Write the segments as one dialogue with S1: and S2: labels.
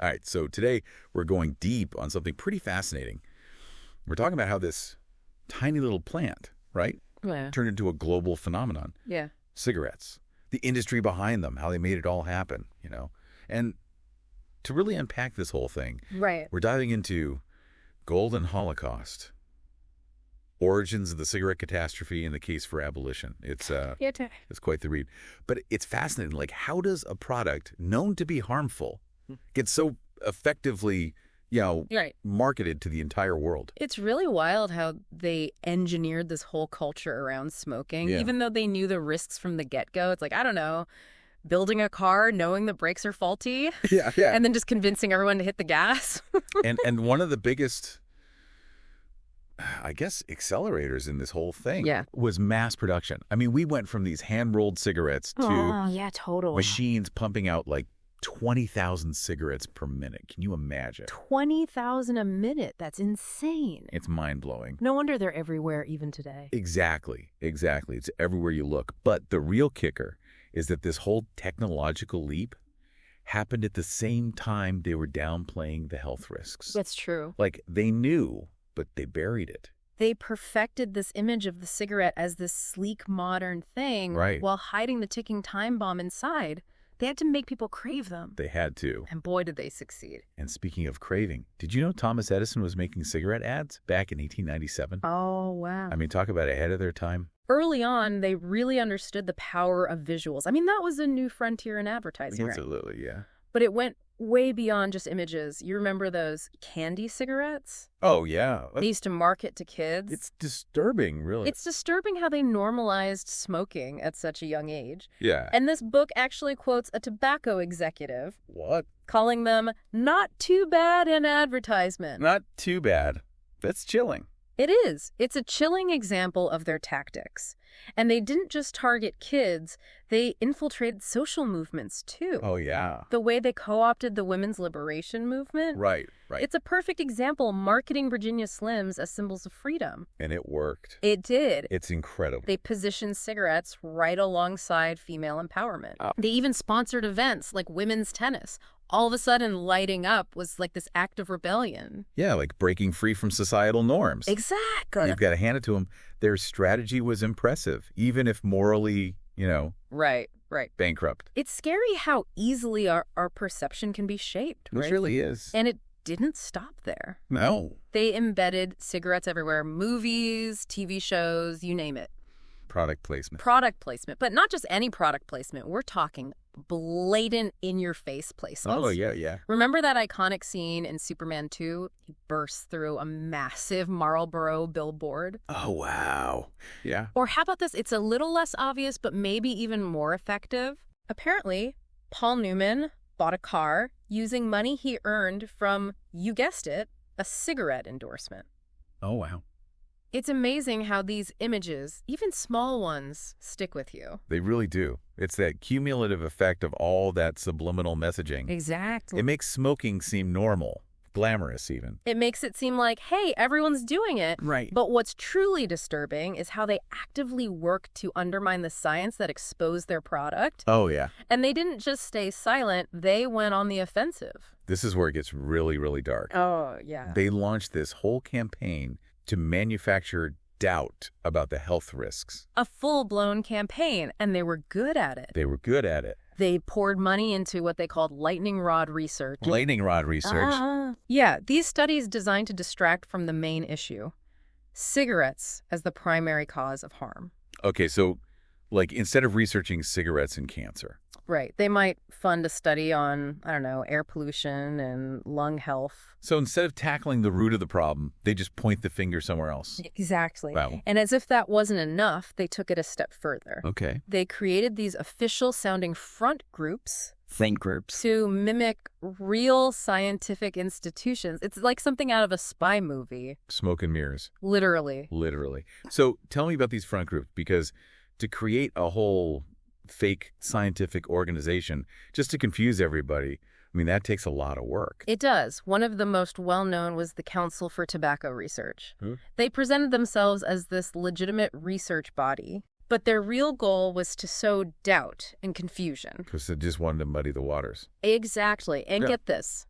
S1: All right, so today we're going deep on something pretty fascinating. We're talking about how this tiny little plant, right, turned into a global phenomenon.
S2: Yeah.
S1: Cigarettes, the industry behind them, how they made it all happen, And to really unpack this whole thing, we're diving into Golden Holocaust, origins of the cigarette catastrophe, and the case for abolition. It's quite the read. But it's fascinating. Like, how does a product known to be harmful get so effectively, marketed to the entire world?
S2: It's really wild how they engineered this whole culture around smoking, even though they knew the risks from the get-go. It's like, I don't know, building a car, knowing the brakes are faulty, and then just convincing everyone to hit the gas.
S1: and one of the biggest, I guess, accelerators in this whole thing was mass production. I mean, we went from these hand-rolled cigarettes to machines pumping out like 20,000 cigarettes per minute. Can you imagine?
S2: 20,000 a minute. That's insane.
S1: It's mind-blowing.
S2: No wonder they're everywhere even today.
S1: Exactly. It's everywhere you look. But the real kicker is that this whole technological leap happened at the same time they were downplaying the health risks.
S2: That's true.
S1: Like, they knew, but they buried it.
S2: They perfected this image of the cigarette as this sleek, modern thing while hiding the ticking time bomb inside. They had to make people crave them.
S1: They had to.
S2: And boy, did they succeed.
S1: And speaking of craving, did you know Thomas Edison was making cigarette ads back in 1897?
S2: Oh, wow.
S1: I mean, talk about ahead of their time.
S2: Early on, they really understood the power of visuals. I mean, that was a new frontier in advertising,
S1: Absolutely, yeah.
S2: But it went way beyond just images. You remember those candy cigarettes?
S1: Oh, yeah.
S2: They used to market to kids.
S1: It's disturbing, really.
S2: It's disturbing how they normalized smoking at such a young age.
S1: Yeah.
S2: And this book actually quotes a tobacco executive.
S1: What?
S2: Calling them not too bad in advertisement.
S1: Not too bad. That's chilling.
S2: It is. It's a chilling example of their tactics. And they didn't just target kids, they infiltrated social movements, too.
S1: Oh, yeah.
S2: The way they co-opted the women's liberation movement.
S1: Right.
S2: It's a perfect example marketing Virginia Slims as symbols of freedom.
S1: And it worked.
S2: It did.
S1: It's incredible.
S2: They positioned cigarettes right alongside female empowerment. They even sponsored events like women's tennis. All of a sudden, lighting up was like this act of rebellion.
S1: Yeah, like breaking free from societal norms.
S2: Exactly.
S1: You've got to hand it to them. Their strategy was impressive, even if morally,
S2: Right.
S1: bankrupt.
S2: It's scary how easily our perception can be shaped, right?
S1: It really is.
S2: And it didn't stop there.
S1: No.
S2: They embedded cigarettes everywhere. Movies, TV shows, you name it.
S1: Product placement.
S2: But not just any product placement. We're talking blatant in-your-face placements.
S1: Oh, yeah.
S2: Remember that iconic scene in Superman 2? He bursts through a massive Marlboro billboard.
S1: Oh, wow. Yeah.
S2: Or how about this? It's a little less obvious, but maybe even more effective. Apparently, Paul Newman bought a car using money he earned from, you guessed it, a cigarette endorsement.
S1: Oh, wow.
S2: It's amazing how these images, even small ones, stick with you.
S1: They really do. It's that cumulative effect of all that subliminal messaging.
S2: Exactly.
S1: It makes smoking seem normal, glamorous even.
S2: It makes it seem like, hey, everyone's doing it.
S1: Right.
S2: But what's truly disturbing is how they actively work to undermine the science that exposed their product.
S1: Oh, yeah.
S2: And they didn't just stay silent, they went on the offensive.
S1: This is where it gets really, really dark.
S2: Oh, yeah.
S1: They launched this whole campaign to manufacture doubt about the health risks.
S2: A full-blown campaign, and they were good at it. They poured money into what they called lightning rod research. Yeah, these studies designed to distract from the main issue. Cigarettes as the primary cause of harm.
S1: Okay, so like instead of researching cigarettes and cancer.
S2: Right. They might fund a study on, I don't know, air pollution and lung health.
S1: So instead of tackling the root of the problem, they just point the finger somewhere else.
S2: Exactly.
S1: Wow.
S2: And as if that wasn't enough, they took it a step further.
S1: Okay.
S2: They created these official-sounding front groups.
S1: Think groups.
S2: To mimic real scientific institutions. It's like something out of a spy movie.
S1: Smoke and mirrors.
S2: Literally.
S1: So tell me about these front groups, because to create a whole fake scientific organization just to confuse everybody, I mean, that takes a lot of work.
S2: It does. One of the most well-known was the Council for Tobacco Research. They presented themselves as this legitimate research body, but their real goal was to sow doubt and confusion.
S1: Because they just wanted to muddy the waters.
S2: Exactly. And get this.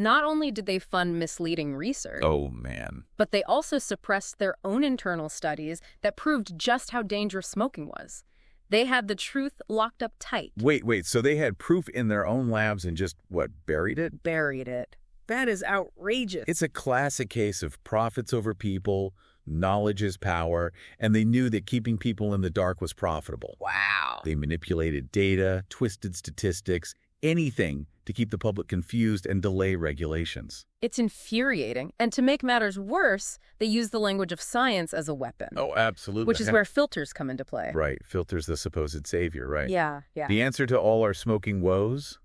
S2: Not only did they fund misleading research,
S1: oh man,
S2: but they also suppressed their own internal studies that proved just how dangerous smoking was. They had the truth locked up tight.
S1: Wait, so they had proof in their own labs and just, what, buried it?
S2: Buried it. That is outrageous.
S1: It's a classic case of profits over people, knowledge is power, and they knew that keeping people in the dark was profitable.
S2: Wow.
S1: They manipulated data, twisted statistics, anything to keep the public confused and delay regulations.
S2: It's infuriating. And to make matters worse, they use the language of science as a weapon.
S1: Oh, absolutely.
S2: Which is where filters come into play.
S1: Right. Filters the supposed savior, right?
S2: Yeah.
S1: The answer to all our smoking woes?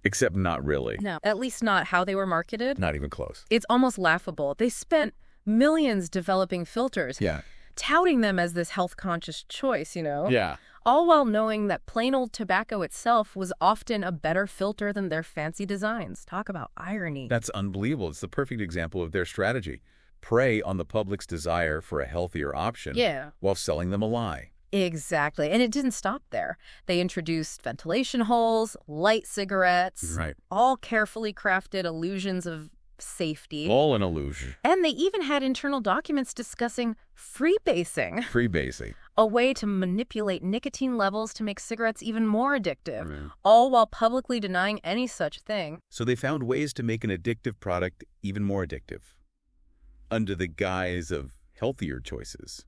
S1: Except not really.
S2: No, at least not how they were marketed.
S1: Not even close.
S2: It's almost laughable. They spent millions developing filters.
S1: Yeah.
S2: Touting them as this health-conscious choice,
S1: Yeah.
S2: All while knowing that plain old tobacco itself was often a better filter than their fancy designs. Talk about irony.
S1: That's unbelievable. It's the perfect example of their strategy. Prey on the public's desire for a healthier option while selling them a lie.
S2: Exactly. And it didn't stop there. They introduced ventilation holes, light cigarettes, all carefully crafted illusions of safety.
S1: All an illusion.
S2: And they even had internal documents discussing freebasing.
S1: Freebasing.
S2: A way to manipulate nicotine levels to make cigarettes even more addictive, all while publicly denying any such thing.
S1: So they found ways to make an addictive product even more addictive, under the guise of healthier choices.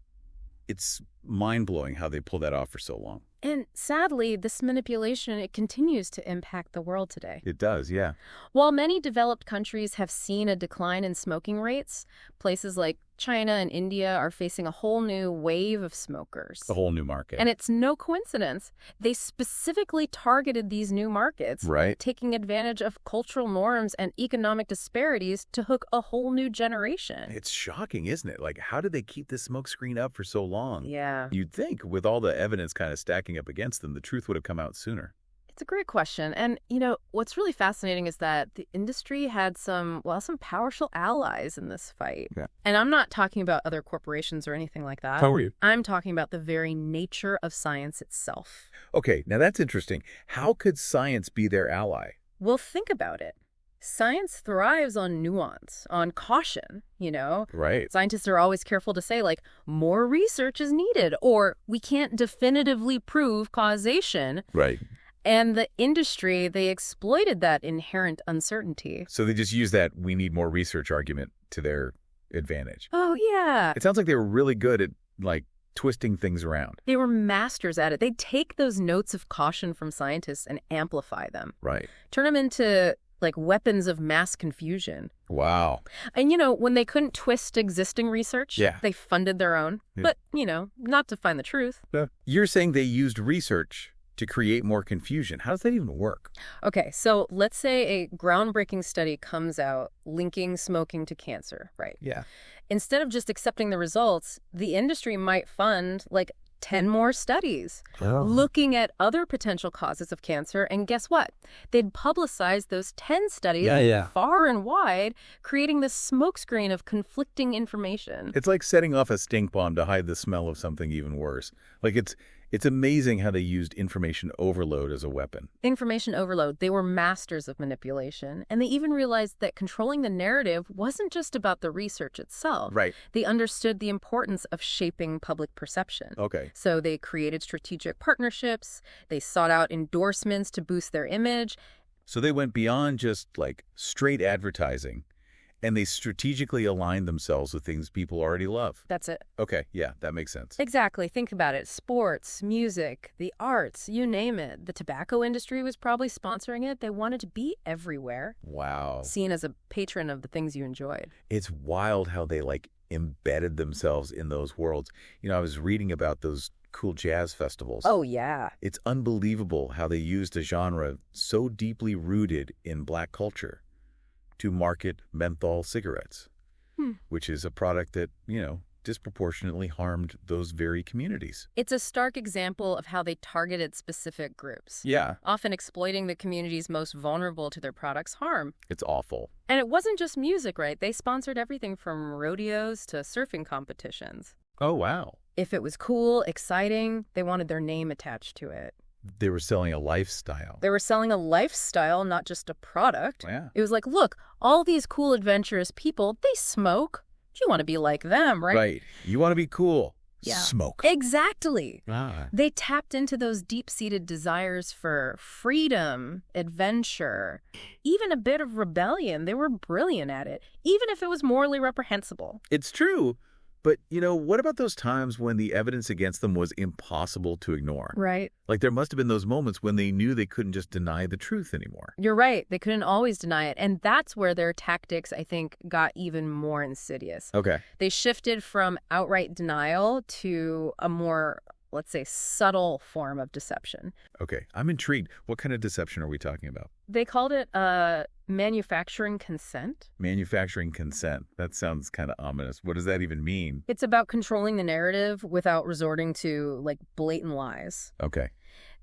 S1: It's mind-blowing how they pull that off for so long.
S2: And sadly, this manipulation, it continues to impact the world today.
S1: It does, yeah.
S2: While many developed countries have seen a decline in smoking rates, places like China and India are facing a whole new wave of smokers.
S1: A whole new market.
S2: And it's no coincidence. They specifically targeted these new markets, taking advantage of cultural norms and economic disparities to hook a whole new generation.
S1: It's shocking, isn't it? Like, how did they keep this smokescreen up for so long?
S2: Yeah.
S1: You'd think, with all the evidence kind of stacking up against them, the truth would have come out sooner.
S2: It's a great question. And, what's really fascinating is that the industry had some powerful allies in this fight.
S1: Yeah.
S2: And I'm not talking about other corporations or anything like that.
S1: How are you?
S2: I'm talking about the very nature of science itself.
S1: Okay, now that's interesting. How could science be their ally?
S2: Well, think about it. Science thrives on nuance, on caution,
S1: Right.
S2: Scientists are always careful to say, more research is needed, or we can't definitively prove causation.
S1: Right.
S2: And the industry, they exploited that inherent uncertainty.
S1: So they just use that we need more research argument to their advantage.
S2: Oh, yeah.
S1: It sounds like they were really good at, twisting things around.
S2: They were masters at it. They'd take those notes of caution from scientists and amplify them.
S1: Right.
S2: Turn them into, weapons of mass confusion.
S1: Wow.
S2: And, when they couldn't twist existing research, they funded their own. Yeah. But, not to find the truth.
S1: Yeah. You're saying they used research to create more confusion. How does that even work?
S2: Okay, so let's say a groundbreaking study comes out linking smoking to cancer, right?
S1: Yeah.
S2: Instead of just accepting the results, the industry might fund 10 more studies looking at other potential causes of cancer. And guess what? They'd publicize those 10 studies far and wide, creating this smokescreen of conflicting information.
S1: It's like setting off a stink bomb to hide the smell of something even worse. It's amazing how they used information overload as a weapon.
S2: Information overload. They were masters of manipulation. And they even realized that controlling the narrative wasn't just about the research itself.
S1: Right.
S2: They understood the importance of shaping public perception.
S1: Okay.
S2: So they created strategic partnerships. They sought out endorsements to boost their image.
S1: So they went beyond just straight advertising. And they strategically aligned themselves with things people already love.
S2: That's it.
S1: Okay, yeah, that makes sense.
S2: Exactly. Think about it. Sports, music, the arts, you name it. The tobacco industry was probably sponsoring it. They wanted to be everywhere.
S1: Wow.
S2: Seen as a patron of the things you enjoyed.
S1: It's wild how they embedded themselves in those worlds. I was reading about those cool jazz festivals.
S2: Oh, yeah.
S1: It's unbelievable how they used a genre so deeply rooted in Black culture to market menthol cigarettes, which is a product that, disproportionately harmed those very communities.
S2: It's a stark example of how they targeted specific groups.
S1: Yeah.
S2: Often exploiting the communities most vulnerable to their product's harm.
S1: It's awful.
S2: And it wasn't just music, right? They sponsored everything from rodeos to surfing competitions.
S1: Oh, wow.
S2: If it was cool, exciting, they wanted their name attached to it.
S1: They were selling a lifestyle.
S2: They were selling a lifestyle, not just a product.
S1: Yeah.
S2: It was like, look, all these cool, adventurous people, they smoke. You want to be like them, right?
S1: Right. You want to be cool.
S2: Yeah.
S1: Smoke.
S2: Exactly.
S1: Ah.
S2: They tapped into those deep-seated desires for freedom, adventure, even a bit of rebellion. They were brilliant at it, even if it was morally reprehensible.
S1: It's true. But, what about those times when the evidence against them was impossible to ignore?
S2: Right.
S1: Like there must have been those moments when they knew they couldn't just deny the truth anymore.
S2: You're right. They couldn't always deny it. And that's where their tactics, I think, got even more insidious.
S1: Okay.
S2: They shifted from outright denial to a more, let's say, subtle form of deception.
S1: Okay. I'm intrigued. What kind of deception are we talking about?
S2: They called it manufacturing consent.
S1: Manufacturing consent. That sounds kind of ominous. What does that even mean?
S2: It's about controlling the narrative without resorting to, blatant lies.
S1: Okay.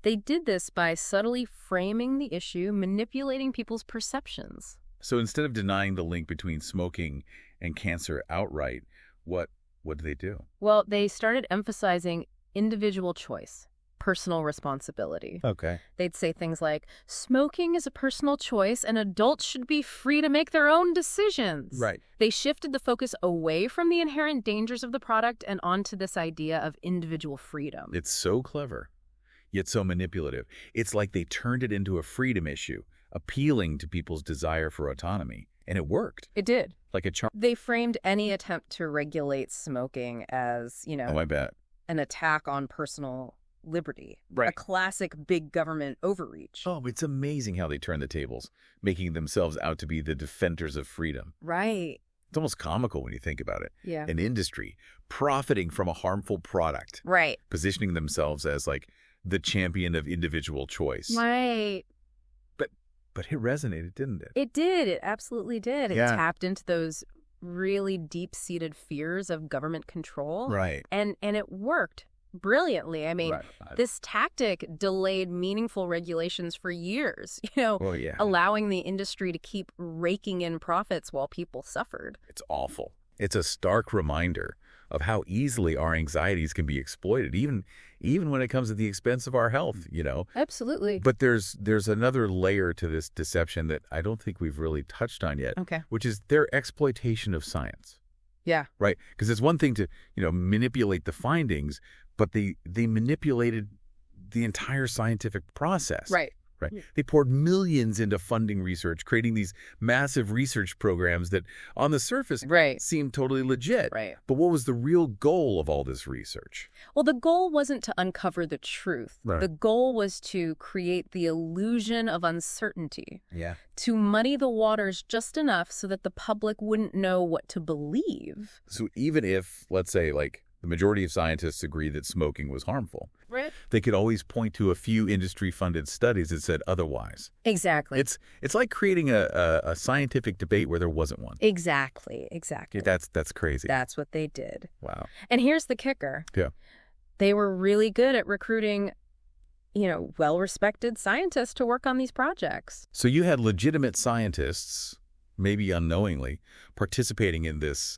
S2: They did this by subtly framing the issue, manipulating people's perceptions.
S1: So instead of denying the link between smoking and cancer outright, what did they do?
S2: Well, they started emphasizing individual choice, personal responsibility.
S1: Okay.
S2: They'd say things like, smoking is a personal choice and adults should be free to make their own decisions.
S1: Right.
S2: They shifted the focus away from the inherent dangers of the product and onto this idea of individual freedom.
S1: It's so clever, yet so manipulative. It's like they turned it into a freedom issue, appealing to people's desire for autonomy. And it worked.
S2: It did.
S1: Like a charm.
S2: They framed any attempt to regulate smoking as,
S1: Oh, I bet.
S2: an attack on personal liberty.
S1: Right.
S2: A classic big government overreach.
S1: Oh, it's amazing how they turn the tables, making themselves out to be the defenders of freedom.
S2: Right.
S1: It's almost comical when you think about it.
S2: Yeah.
S1: An industry profiting from a harmful product.
S2: Right.
S1: Positioning themselves as the champion of individual choice.
S2: Right.
S1: But it resonated, didn't it?
S2: It did. It absolutely did. It
S1: Yeah.
S2: tapped into those really deep-seated fears of government control.
S1: Right.
S2: And it worked brilliantly. I mean,
S1: Right.
S2: this tactic delayed meaningful regulations for years,
S1: Well, yeah.
S2: allowing the industry to keep raking in profits while people suffered.
S1: It's awful. It's a stark reminder of how easily our anxieties can be exploited, even when it comes at the expense of our health,
S2: Absolutely.
S1: But there's another layer to this deception that I don't think we've really touched on yet,
S2: Okay.
S1: which is their exploitation of science.
S2: Yeah.
S1: Right? Because it's one thing to, manipulate the findings, but they manipulated the entire scientific process.
S2: Right.
S1: Right. They poured millions into funding research, creating these massive research programs that on the surface seemed totally legit.
S2: Right.
S1: But what was the real goal of all this research?
S2: Well, the goal wasn't to uncover the truth.
S1: Right.
S2: The goal was to create the illusion of uncertainty.
S1: Yeah.
S2: To muddy the waters just enough so that the public wouldn't know what to believe.
S1: So even if, let's say, the majority of scientists agree that smoking was harmful,
S2: Right.
S1: they could always point to a few industry-funded studies that said otherwise.
S2: Exactly.
S1: It's like creating a scientific debate where there wasn't one.
S2: Exactly.
S1: That's crazy.
S2: That's what they did.
S1: Wow.
S2: And here's the kicker.
S1: Yeah.
S2: They were really good at recruiting, well-respected scientists to work on these projects.
S1: So you had legitimate scientists, maybe unknowingly, participating in this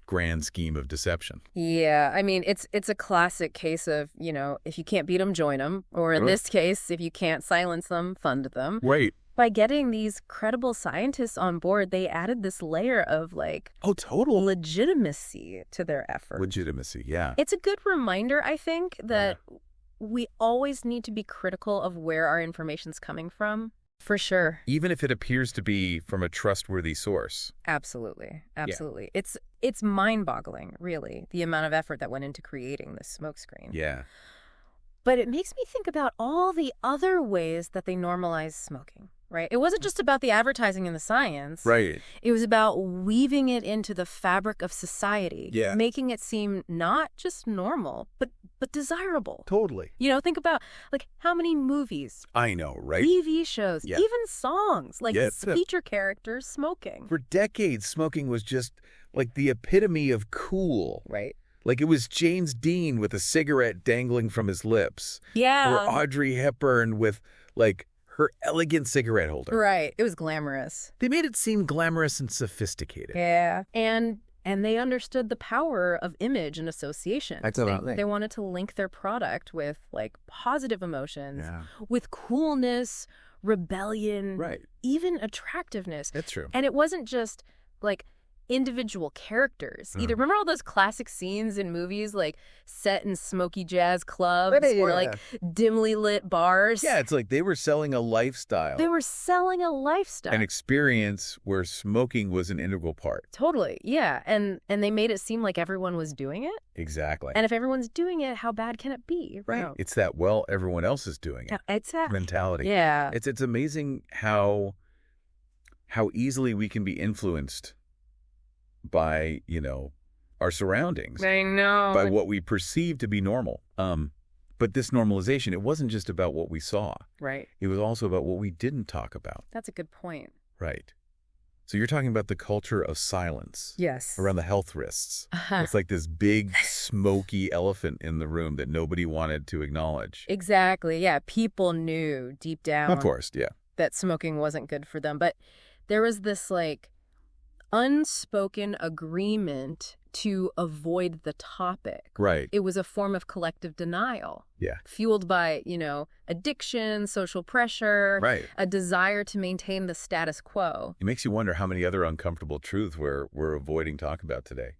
S1: grand scheme of deception.
S2: Yeah, I mean, it's a classic case of, if you can't beat them, join them. Or in this case, if you can't silence them, fund them.
S1: Right.
S2: By getting these credible scientists on board, they added this layer of,
S1: total
S2: legitimacy to their effort.
S1: Legitimacy, yeah.
S2: It's a good reminder, I think, that we always need to be critical of where our information's coming from. For sure.
S1: Even if it appears to be from a trustworthy source.
S2: Absolutely. Absolutely.
S1: Yeah.
S2: It's mind-boggling, really, the amount of effort that went into creating this smokescreen.
S1: Yeah.
S2: But it makes me think about all the other ways that they normalize smoking, right? It wasn't just about the advertising and the science.
S1: Right.
S2: It was about weaving it into the fabric of society.
S1: Yeah.
S2: Making it seem not just normal, but desirable.
S1: Totally.
S2: Think about, how many movies,
S1: I know, right?
S2: TV shows,
S1: Yeah.
S2: even songs,
S1: Yeah.
S2: feature characters smoking.
S1: For decades, smoking was just the epitome of cool.
S2: Right.
S1: It was James Dean with a cigarette dangling from his lips.
S2: Yeah.
S1: Or Audrey Hepburn with, her elegant cigarette holder.
S2: Right. It was glamorous.
S1: They made it seem glamorous and sophisticated.
S2: Yeah. And And they understood the power of image and association.
S1: Absolutely.
S2: They wanted to link their product with, like, positive emotions, with coolness, rebellion, even attractiveness.
S1: That's true.
S2: And it wasn't just, like, individual characters either. Remember all those classic scenes in movies, like set in smoky jazz clubs or like dimly lit bars?
S1: Yeah, it's like they were selling a lifestyle.
S2: They were selling a lifestyle.
S1: An experience where smoking was an integral part.
S2: Totally, yeah. And they made it seem like everyone was doing it.
S1: Exactly.
S2: And if everyone's doing it, how bad can it be?
S1: Right. No. It's that, well, everyone else is doing it.
S2: Exactly.
S1: Mentality.
S2: Yeah.
S1: It's amazing how easily we can be influenced by, our surroundings.
S2: I know.
S1: By what we perceive to be normal. But this normalization, it wasn't just about what we saw.
S2: Right.
S1: It was also about what we didn't talk about.
S2: That's a good point.
S1: Right. So you're talking about the culture of silence.
S2: Yes.
S1: Around the health risks. It's like this big, smoky elephant in the room that nobody wanted to acknowledge.
S2: Exactly. Yeah. People knew deep down.
S1: Of course, yeah.
S2: That smoking wasn't good for them. But there was this, like, unspoken agreement to avoid the topic.
S1: Right.
S2: It was a form of collective denial.
S1: Yeah.
S2: Fueled by, addiction, social pressure, a desire to maintain the status quo.
S1: It makes you wonder how many other uncomfortable truths we're avoiding talking about today,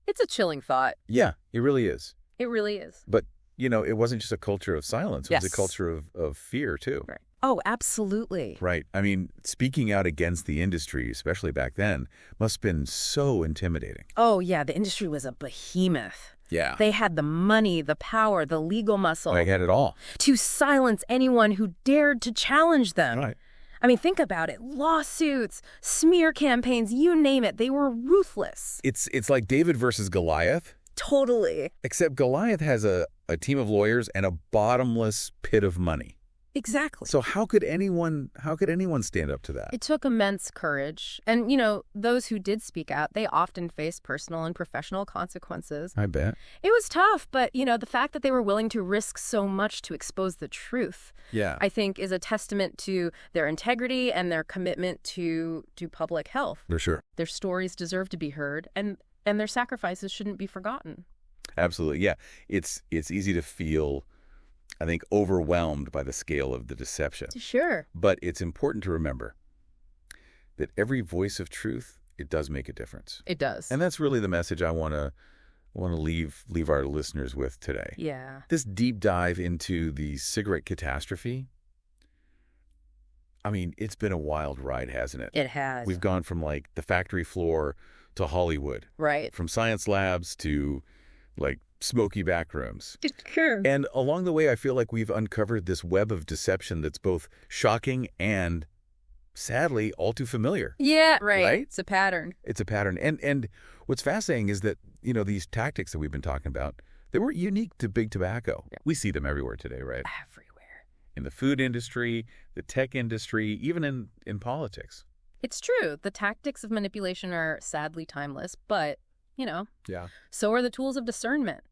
S2: It's a chilling thought.
S1: Yeah, it really is.
S2: It really is.
S1: But, it wasn't just a culture of silence. It was a culture of fear, too.
S2: Right. Oh, absolutely.
S1: Right. I mean, speaking out against the industry, especially back then, must have been so intimidating.
S2: Oh, yeah. The industry was a behemoth.
S1: Yeah.
S2: They had the money, the power, the legal muscle.
S1: They had it all.
S2: To silence anyone who dared to challenge them.
S1: Right.
S2: I mean, think about it. Lawsuits, smear campaigns, you name it. They were ruthless.
S1: It's like David versus Goliath.
S2: Totally.
S1: Except Goliath has a team of lawyers and a bottomless pit of money.
S2: Exactly.
S1: So how could anyone stand up to that?
S2: It took immense courage. And, those who did speak out, they often faced personal and professional consequences.
S1: I bet.
S2: It was tough, but, the fact that they were willing to risk so much to expose the truth, I think is a testament to their integrity and their commitment to public health.
S1: For sure.
S2: Their stories deserve to be heard, and their sacrifices shouldn't be forgotten.
S1: Absolutely. Yeah. It's easy to feel, I think, overwhelmed by the scale of the deception.
S2: Sure.
S1: But it's important to remember that every voice of truth, it does make a difference.
S2: It does.
S1: And that's really the message I want to leave our listeners with today.
S2: Yeah.
S1: This deep dive into the cigarette catastrophe, I mean, it's been a wild ride, hasn't it?
S2: It has.
S1: We've gone from, like, the factory floor to Hollywood.
S2: Right.
S1: From science labs to, like, smoky back rooms.
S2: Sure.
S1: And along the way, I feel like we've uncovered this web of deception that's both shocking and, sadly, all too familiar.
S2: Yeah, right. It's a pattern.
S1: It's a pattern. And what's fascinating is that, these tactics that we've been talking about, they weren't unique to big tobacco. Yeah. We see them everywhere today, right?
S2: Everywhere.
S1: In the food industry, the tech industry, even in politics.
S2: It's true. The tactics of manipulation are sadly timeless, but,
S1: yeah,
S2: so are the tools of discernment.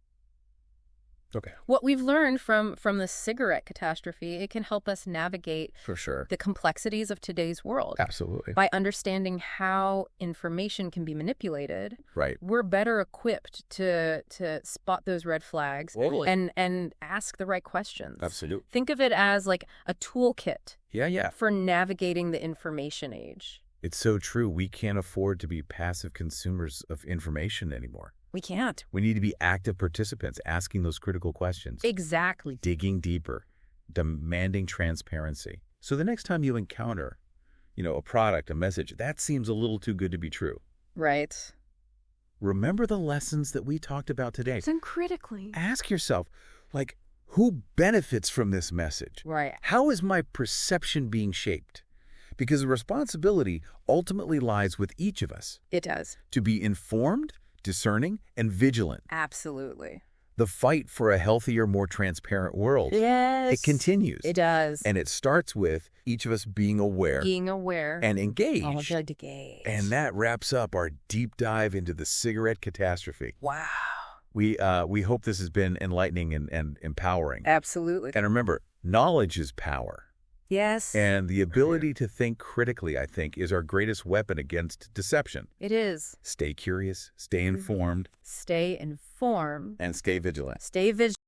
S1: Okay.
S2: What we've learned from the cigarette catastrophe, it can help us navigate
S1: for sure
S2: the complexities of today's world.
S1: Absolutely.
S2: By understanding how information can be manipulated,
S1: right,
S2: we're better equipped to spot those red flags and ask the right questions.
S1: Absolutely.
S2: Think of it as like a toolkit.
S1: Yeah.
S2: For navigating the information age.
S1: It's so true. We can't afford to be passive consumers of information anymore.
S2: We can't.
S1: We need to be active participants, asking those critical questions.
S2: Exactly.
S1: Digging deeper, demanding transparency. So the next time you encounter, a product, a message, that seems a little too good to be true.
S2: Right.
S1: Remember the lessons that we talked about today.
S2: Think critically.
S1: Ask yourself, who benefits from this message?
S2: Right.
S1: How is my perception being shaped? Because the responsibility ultimately lies with each of us.
S2: It does.
S1: To be informed, discerning, and vigilant.
S2: Absolutely.
S1: The fight for a healthier, more transparent world.
S2: Yes.
S1: It continues.
S2: It does.
S1: And it starts with each of us being aware. And engaged.
S2: Oh, engaged.
S1: And that wraps up our deep dive into the cigarette catastrophe.
S2: Wow.
S1: We hope this has been enlightening and empowering.
S2: Absolutely.
S1: And remember, knowledge is power.
S2: Yes.
S1: And the ability to think critically, I think, is our greatest weapon against deception.
S2: It is.
S1: Stay curious, stay informed.
S2: Stay informed.
S1: And stay vigilant.
S2: Stay vigilant.